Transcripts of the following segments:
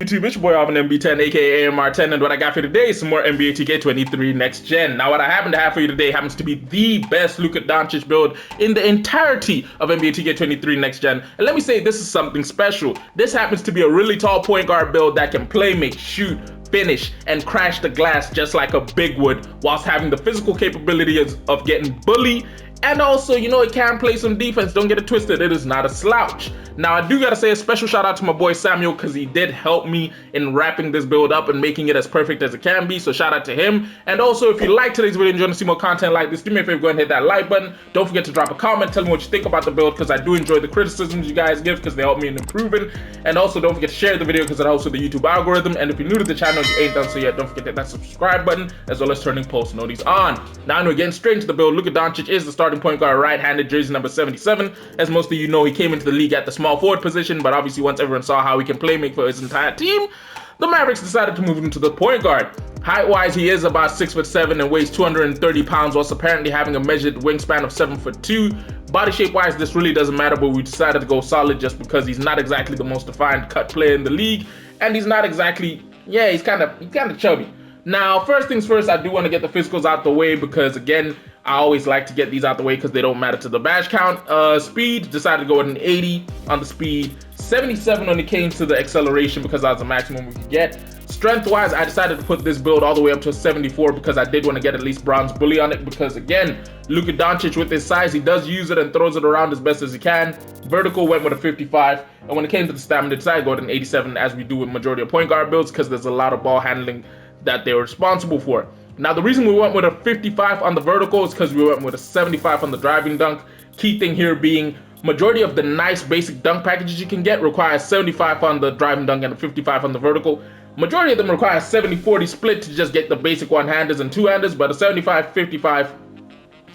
YouTube, it's your boy Alvin MB10, aka AMR10, and what I got for you today is some more NBA 2K23 Next Gen. Now, what I happen to have for you today happens to be the best Luka Doncic build in the entirety of NBA 2K23 Next Gen. And let me say, this is something special. This happens to be a really tall point guard build that can play, make, shoot, finish, and crash the glass just like a big would, whilst having the physical capability of getting bullied. And also, you know, it can play some defense. Don't get it twisted. It is not a slouch. Now, I do got to say a special shout out to my boy Samuel, because he did help me in wrapping this build up and making it as perfect as it can be. So shout out to him. And also, if you like today's video and you want to see more content like this, do me a favor, go ahead and hit that like button. Don't forget to drop a comment. Tell me what you think about the build, because I do enjoy the criticisms you guys give, because they help me in improving. And also, don't forget to share the video, because it helps with the YouTube algorithm. And if you're new to the channel and you ain't done so yet, don't forget to hit that subscribe button, as well as turning post notifications on. Now, we're getting straight into the build. Luka Doncic is the starting point guard, right-handed, jersey number 77. As most of you know, he came into the league at the small forward position, but obviously once everyone saw how he can play make for his entire team, the Mavericks decided to move him to the point guard. Height-wise, he is about 6'7" and weighs 230 pounds, whilst apparently having a measured wingspan of 7'2". Body shape-wise, this really doesn't matter, but we decided to go solid just because he's not exactly the most defined cut player in the league, and he's not exactly, yeah, he's kind of chubby. Now, first things first, I do want to get the physicals out the way, because again, I always like to get these out the way because they don't matter to the badge count. Speed, decided to go with an 80 on the speed, 77 when it came to the acceleration, because that was the maximum we could get. Strength-wise, I decided to put this build all the way up to a 74 because I did want to get at least bronze bully on it, because again, Luka Doncic with his size, he does use it and throws it around as best as he can. Vertical went with a 55, and when it came to the stamina, decided to go with an 87, as we do with majority of point guard builds, because there's a lot of ball handling that they're responsible for. Now, the reason we went with a 55 on the vertical is because we went with a 75 on the driving dunk. Key thing here being, majority of the nice basic dunk packages you can get require 75 on the driving dunk and a 55 on the vertical. Majority of them require a 70-40 split to just get the basic one-handers and two-handers, but a 75-55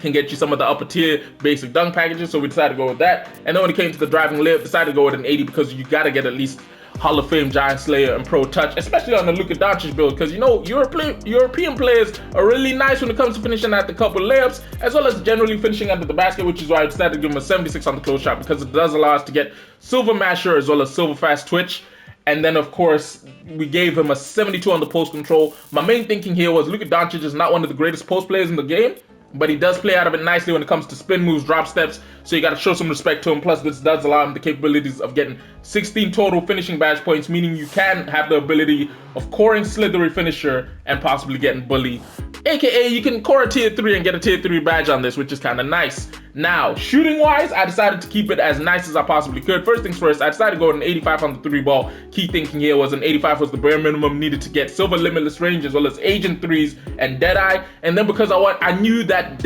can get you some of the upper tier basic dunk packages, so we decided to go with that. And then when it came to the driving layup, decided to go with an 80 because you gotta get at least Hall of Fame Giant Slayer and Pro Touch, especially on the Luka Doncic build, because you know European players are really nice when it comes to finishing at the couple layups, as well as generally finishing under the basket, which is why I decided to give him a 76 on the close shot, because it does allow us to get Silver Masher as well as Silver Fast Twitch. And then, of course, we gave him a 72 on the post control. My main thinking here was Luka Doncic is not one of the greatest post players in the game, but he does play out of it nicely when it comes to spin moves, drop steps, so you got to show some respect to him. Plus, this does allow him the capabilities of getting 16 total finishing badge points, meaning you can have the ability of coring slithery finisher and possibly getting bully. AKA, you can core a tier 3 and get a tier 3 badge on this, which is kind of nice. Now, shooting-wise, I decided to keep it as nice as I possibly could. First things first, I decided to go with an 85 on the 3 ball. Key thinking here was an 85 was the bare minimum needed to get silver limitless range, as well as agent 3s and deadeye. And then because I knew that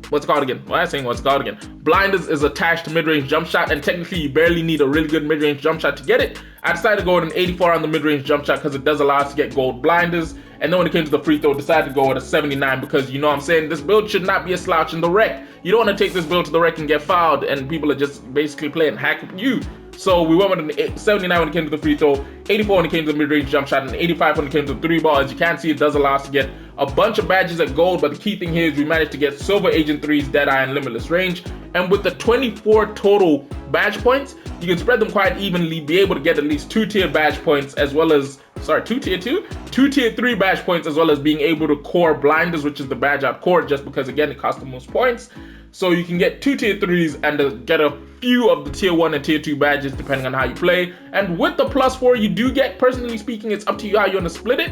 what's it called again? Why am I saying what's it called again? Blinders is attached to mid-range jump shot, and technically you barely need a really good mid-range jump shot to get it. I decided to go with an 84 on the mid-range jump shot because it does allow us to get gold blinders. And then when it came to the free throw, decided to go with a 79 because, you know what I'm saying, this build should not be a slouch in the rec. You don't want to take this build to the rec and get fouled and people are just basically playing hack you. So we went with an 79 when it came to the free throw, 84 when it came to the mid-range jump shot, and 85 when it came to the 3 ball. As you can see, it does allow us to get a bunch of badges at gold, but the key thing here is we managed to get silver agent 3s, deadeye, and limitless range. And with the 24 total badge points, you can spread them quite evenly, be able to get at least 2 tier badge points, as well as, two tier 3 badge points, as well as being able to core blinders, which is the badge out core, just because again it costs the most points. So you can get 2 tier 3s and get a few of the tier 1 and tier 2 badges depending on how you play. And with the +4 you do get, personally speaking, it's up to you how you want to split it,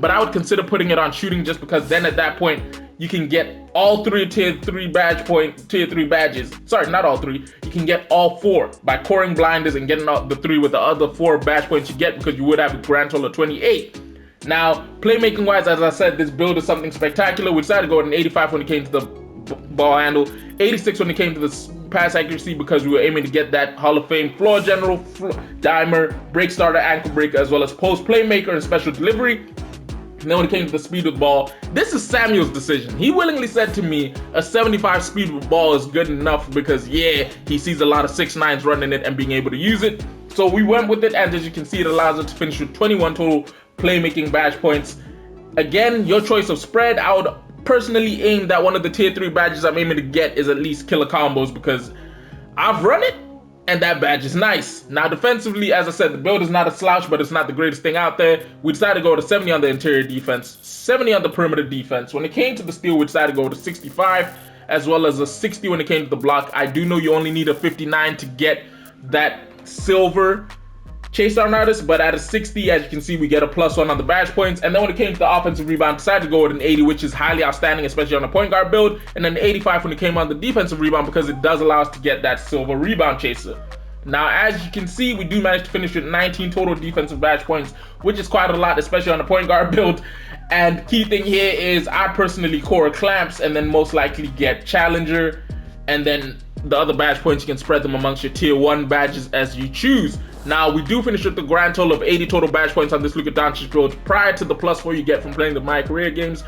but I would consider putting it on shooting, just because then at that point you can get all 3 tier 3 badges. Sorry, not all 3. You can get all 4 by coring blinders and getting out the 3 with the other 4 badge points you get, because you would have a grand total of 28. Now, playmaking wise, as I said, this build is something spectacular. We decided to go with an 85 when it came to the ball handle, 86 when it came to the pass accuracy, because we were aiming to get that Hall of Fame floor general, dimer, break starter, ankle breaker, as well as post playmaker and special delivery. And then when it came to the speed with ball, this is Samuel's decision. He willingly said to me a 75 speed with ball is good enough because, yeah, he sees a lot of 6'9s running it and being able to use it. So we went with it, and as you can see, it allows us to finish with 21 total playmaking badge points. Again, your choice of spread. I would personally aim that one of the tier 3 badges I'm aiming to get is at least killer combos, because I've run it and that badge is nice. Now defensively, as I said, the build is not a slouch, but it's not the greatest thing out there. We decided to go to 70 on the interior defense, 70 on the perimeter defense. When it came to the steal, we decided to go to 65, as well as a 60 when it came to the block. I do know you only need a 59 to get that silver chase down artist, but at a 60, as you can see, we get a +1 on the badge points. And then when it came to the offensive rebound, decided to go with an 80, which is highly outstanding, especially on a point guard build, and then 85 when it came on the defensive rebound, because it does allow us to get that silver rebound chaser. Now, as you can see, we do manage to finish with 19 total defensive badge points, which is quite a lot, especially on a point guard build. And key thing here is I personally core clamps and then most likely get challenger, and then the other badge points, you can spread them amongst your tier 1 badges as you choose. Now, we do finish with the grand total of 80 total badge points on this Luka Doncic build prior to the +4 you get from playing the My Career games,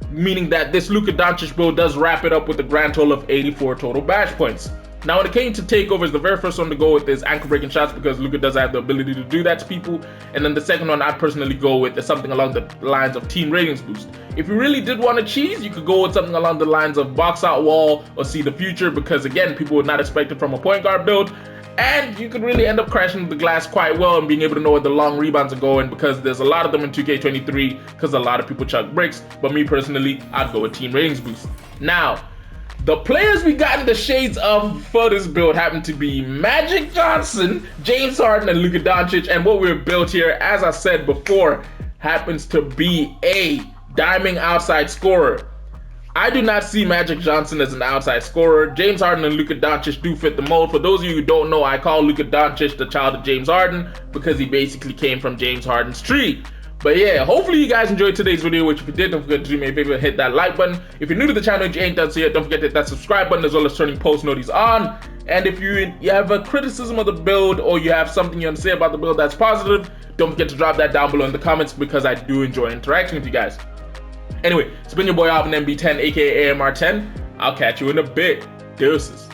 meaning that this Luka Doncic build does wrap it up with a grand total of 84 total badge points. Now, when it came to takeovers, the very first one to go with is ankle breaking shots, because Luka does have the ability to do that to people. And then the second one I'd personally go with is something along the lines of team ratings boost. If you really did want to cheese, you could go with something along the lines of box out wall or see the future, because again, people would not expect it from a point guard build. And you could really end up crashing the glass quite well and being able to know where the long rebounds are going, because there's a lot of them in 2K23, because a lot of people chuck bricks. But me personally, I'd go with team ratings boost. Now, the players we got in the shades of for this build happen to be Magic Johnson, James Harden, and Luka Doncic. And what we've built here, as I said before, happens to be a diming outside scorer. I do not see Magic Johnson as an outside scorer. James Harden and Luka Doncic do fit the mold. For those of you who don't know, I call Luka Doncic the child of James Harden, because he basically came from James Harden's tree. But yeah, hopefully you guys enjoyed today's video, which if you did, don't forget to do me a favor, hit that like button. If you're new to the channel and you ain't done so yet, don't forget to hit that subscribe button, as well as turning post notifications on. And if you have a criticism of the build, or you have something you want to say about the build that's positive, don't forget to drop that down below in the comments, because I do enjoy interacting with you guys. Anyway, it's been your boy Alvin MB10, aka AMR10. I'll catch you in a bit. Deuces.